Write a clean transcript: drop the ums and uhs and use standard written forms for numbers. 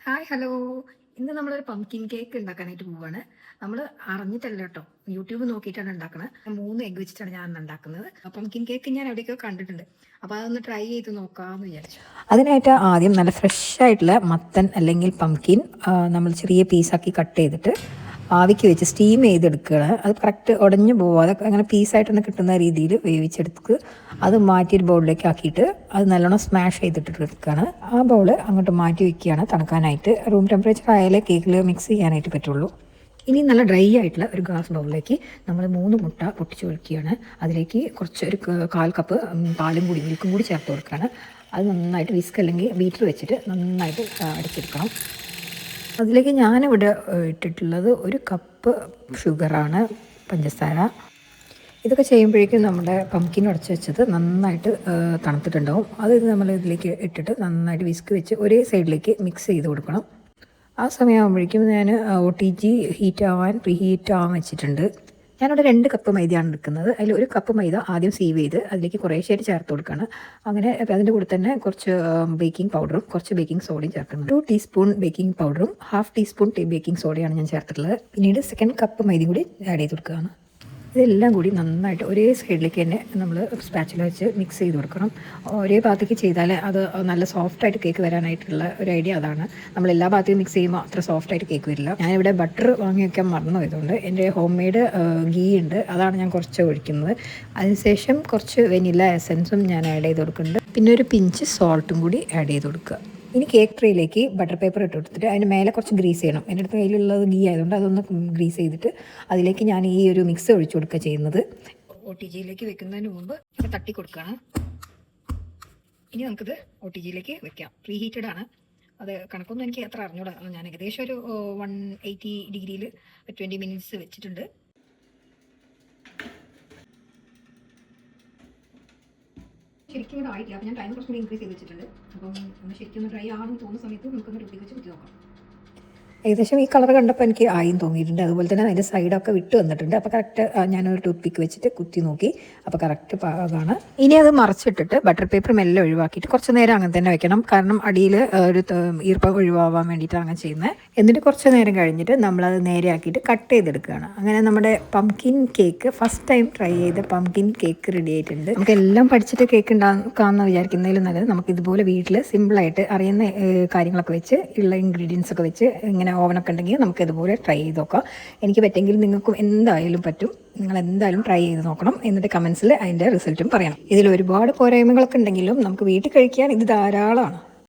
Hi hello. ഇന്ന് നമ്മളൊരു pumpkin cake ഉണ്ടാക്കാനായിട്ട് പോവാണ്. നമ്മൾ അറിഞ്ഞിട്ടല്ല കേട്ടോ, യൂട്യൂബ് നോക്കിയിട്ടാണ് ഉണ്ടാക്കുന്നത്. 3 എഗ്ഗ് വെച്ചിട്ടാണ് ഞാൻ അന്ന് ഉണ്ടാക്കുന്നത്. പംകിൻ കേക്ക് ഞാൻ എവിടെയൊക്കെ കണ്ടിട്ടുണ്ട്, അപ്പോൾ അതൊന്ന് ട്രൈ ചെയ്ത് നോക്കാമെന്ന് വിചാരിച്ചു. അതിനായിട്ട് ആദ്യം നല്ല ഫ്രഷ് ആയിട്ടുള്ള മത്തൻ അല്ലെങ്കിൽ പംകിൻ നമ്മൾ ചെറിയ പീസാക്കി കട്ട് ചെയ്തിട്ട് ആവിക്ക് വെച്ച് സ്റ്റീം ചെയ്തെടുക്കുകയാണ്. അത് കറക്റ്റ് ഉടഞ്ഞു പോവാതെ അങ്ങനെ പീസായിട്ട് തന്നെ കിട്ടുന്ന രീതിയിൽ വേവിച്ചെടുത്ത് അത് മാറ്റിയൊരു ബൗളിലേക്ക് ആക്കിയിട്ട് അത് നല്ലോണം സ്മാഷ് ചെയ്തിട്ട് എടുക്കുകയാണ്. ആ ബൗൾ അങ്ങോട്ട് മാറ്റി വയ്ക്കുകയാണ് തണുക്കാനായിട്ട്. റൂം ടെമ്പറേച്ചർ ആയാലേ കേക്കിൽ മിക്സ് ചെയ്യാനായിട്ട് പറ്റുള്ളൂ. ഇനി നല്ല ഡ്രൈ ആയിട്ടുള്ള ഒരു ഗ്ലാസ് ബൗളിലേക്ക് നമ്മൾ 3 മുട്ട പൊട്ടിച്ച് ഒഴിക്കുകയാണ്. അതിലേക്ക് കുറച്ച് ഒരു 1/4 കപ്പ് പാലും കൂടി മിൽക്കും കൂടി ചേർത്ത് കൊടുക്കുകയാണ്. അത് നന്നായിട്ട് വിസ്ക് അല്ലെങ്കിൽ ബീറ്റർ വെച്ചിട്ട് നന്നായിട്ട് അടിച്ചെടുക്കണം. അതിലേക്ക് ഞാനിവിടെ ഇട്ടിട്ടുള്ളത് 1 കപ്പ് ഷുഗറാണ്, പഞ്ചസാര. ഇതൊക്കെ ചെയ്യുമ്പോഴേക്കും നമ്മുടെ പംകിൻ ഉടച്ച് വെച്ചത് നന്നായിട്ട് തണുത്തിട്ടുണ്ടാവും. അത് നമ്മൾ ഇതിലേക്ക് ഇട്ടിട്ട് നന്നായിട്ട് വിസ്ക് വെച്ച് ഒരേ സൈഡിലേക്ക് മിക്സ് ചെയ്ത് കൊടുക്കണം. ആ സമയമാകുമ്പോഴേക്കും ഞാൻ OTG പ്രീ ഹീറ്റ് ആവാൻ വെച്ചിട്ടുണ്ട്. ഞാനിവിടെ 2 കപ്പ് മൈദയാണ് എടുക്കുന്നത്. അതിൽ 1 കപ്പ് മൈദ ആദ്യം സീവ് ചെയ്ത് അതിലേക്ക് കുറേശ്ശായിട്ട് ചേർത്ത് കൊടുക്കുകയാണ്. അങ്ങനെ അതിൻ്റെ കൂടെ തന്നെ കുറച്ച് ബേക്കിംഗ് പൗഡറും കുറച്ച് ബേക്കിംഗ് സോഡയും ചേർക്കുന്നുണ്ട്. 2 ടീസ്പൂൺ ബേക്കിംഗ് പൗഡറും 1/2 ടീസ്പൂൺ ബേക്കിംഗ് സോഡയാണ് ഞാൻ ചേർത്തിട്ടുള്ളത്. പിന്നീട് 2 കപ്പ് മൈദയും കൂടി ആഡ് ചെയ്ത് കൊടുക്കുകയാണ്. ഇതെല്ലാം കൂടി നന്നായിട്ട് ഒരേ സൈഡിലേക്ക് തന്നെ നമ്മൾ സ്പാച്ചില വെച്ച് മിക്സ് ചെയ്ത് കൊടുക്കണം. ഒരേ ഭാഗത്തേക്ക് ചെയ്താൽ അത് നല്ല സോഫ്റ്റായിട്ട് കേക്ക് വരാനായിട്ടുള്ള ഒരു ഐഡിയ അതാണ്. നമ്മൾ എല്ലാ ഭാഗത്തേക്കും മിക്സ് ചെയ്യുമ്പോൾ അത്ര സോഫ്റ്റായിട്ട് കേക്ക് വരില്ല. ഞാനിവിടെ ബട്ടർ വാങ്ങി വയ്ക്കാൻ മറന്നു പോയതുകൊണ്ട് എൻ്റെ ഹോം മെയ്ഡ് ഗീ ഉണ്ട്, അതാണ് ഞാൻ കുറച്ച് ഒഴിക്കുന്നത്. അതിനുശേഷം കുറച്ച് വെനില എസൻസും ഞാൻ ആഡ് ചെയ്ത് കൊടുക്കുന്നുണ്ട്. പിന്നെ ഒരു പിഞ്ച് സോൾട്ടും കൂടി ആഡ് ചെയ്ത് കൊടുക്കുക. ഇനി കേക്ക് ട്രേയിലേക്ക് ബട്ടർ പേപ്പർ ഇട്ട് കൊടുത്തിട്ട് അതിന് മേലെ കുറച്ച് ഗ്രീസ് ചെയ്യണം. എൻ്റെ അടുത്ത് കയ്യിലുള്ളത് ഗീ ആയതുകൊണ്ട് അതൊന്ന് ഗ്രീസ് ചെയ്തിട്ട് അതിലേക്ക് ഞാൻ ഈ ഒരു മിക്സ് ഒഴിച്ചു കൊടുക്കുക ചെയ്യുന്നത്. OTGയിലേക്ക് വെക്കുന്നതിന് മുമ്പ് തട്ടി കൊടുക്കുകയാണ്. ഇനി നമുക്കിത് OTGയിലേക്ക് വെക്കാം. പ്രീ ഹീറ്റഡ് ആണ്. അത് കണക്കൊന്നും എനിക്ക് അത്ര അറിഞ്ഞൂടാ. ഞാൻ ഏകദേശം ഒരു 180 ഡിഗ്രിയിൽ 20 മിനിറ്റ്സ് വെച്ചിട്ടുണ്ട്. ശരിക്കും ഇവിടെ ആയിട്ടില്ല, അപ്പോൾ ഞാൻ ടൈം കുറച്ചുകൂടി ഇൻക്രീസ് ചെയ്ത് വെച്ചിട്ടുണ്ട്. അപ്പം ശരിക്കും ഒന്ന് ഡ്രൈ ആണെന്ന് തോന്നുന്ന സമയത്ത് നമുക്കൊന്ന് ടൂത്തി വെച്ച് കുത്തി നോക്കാം. ഏകദേശം ഈ കളർ കണ്ടപ്പോൾ എനിക്ക് ആയും തോന്നിയിട്ടുണ്ട്. അതുപോലെ തന്നെ അതിൻ്റെ സൈഡൊക്കെ വിട്ട് വന്നിട്ടുണ്ട്. അപ്പോൾ കറക്റ്റ് ഞാനൊരു ടൂത്ത് പിക്ക് വെച്ചിട്ട് കുത്തി നോക്കി, അപ്പോൾ കറക്റ്റ് പാകമാണ്. ഇനി അത് മറച്ചിട്ടിട്ട് ബട്ടർ പേപ്പർ മെല്ലെ ഒഴിവാക്കിയിട്ട് കുറച്ച് നേരം അങ്ങനെ തന്നെ വെക്കണം. കാരണം അടിയിൽ ഒരു ഈർപ്പം ഒഴിവാവാൻ വേണ്ടിയിട്ടാണ് അങ്ങനെ ചെയ്യുന്നത്. എന്നിട്ട് കുറച്ച് നേരം കഴിഞ്ഞിട്ട് നമ്മളത് നേരെയാക്കിയിട്ട് കട്ട് ചെയ്തെടുക്കുകയാണ്. അങ്ങനെ നമ്മുടെ pumpkin cake, first time try ചെയ്ത പംകിൻ കേക്ക് റെഡി ആയിട്ടുണ്ട്. നമുക്കെല്ലാം പഠിച്ചിട്ട് കേക്ക് ഉണ്ടാക്കാമെന്ന് വിചാരിക്കുന്നതിലും നല്ലത് നമുക്ക് ഇതുപോലെ വീട്ടിൽ സിമ്പിളായിട്ട് അറിയുന്ന കാര്യങ്ങളൊക്കെ വെച്ച് ഉള്ള ഇൻഗ്രീഡിയൻസ് ഒക്കെ വെച്ച് ഇങ്ങനെ ഓവനൊക്കെ ഉണ്ടെങ്കിൽ നമുക്ക് ഇതുപോലെ ട്രൈ ചെയ്ത് നോക്കാം. എനിക്ക് പറ്റുമെങ്കിൽ നിങ്ങൾക്കും എന്തായാലും പറ്റും. നിങ്ങൾ എന്തായാലും ട്രൈ ചെയ്ത് നോക്കണം. എന്നിട്ട് കമൻസിൽ അതിൻ്റെ റിസൾട്ടും പറയണം. ഇതിൽ ഒരുപാട് പോരായ്മകളൊക്കെ ഉണ്ടെങ്കിലും നമുക്ക് വീട്ടിൽ കഴിക്കാൻ ഇത് ധാരാളമാണ്.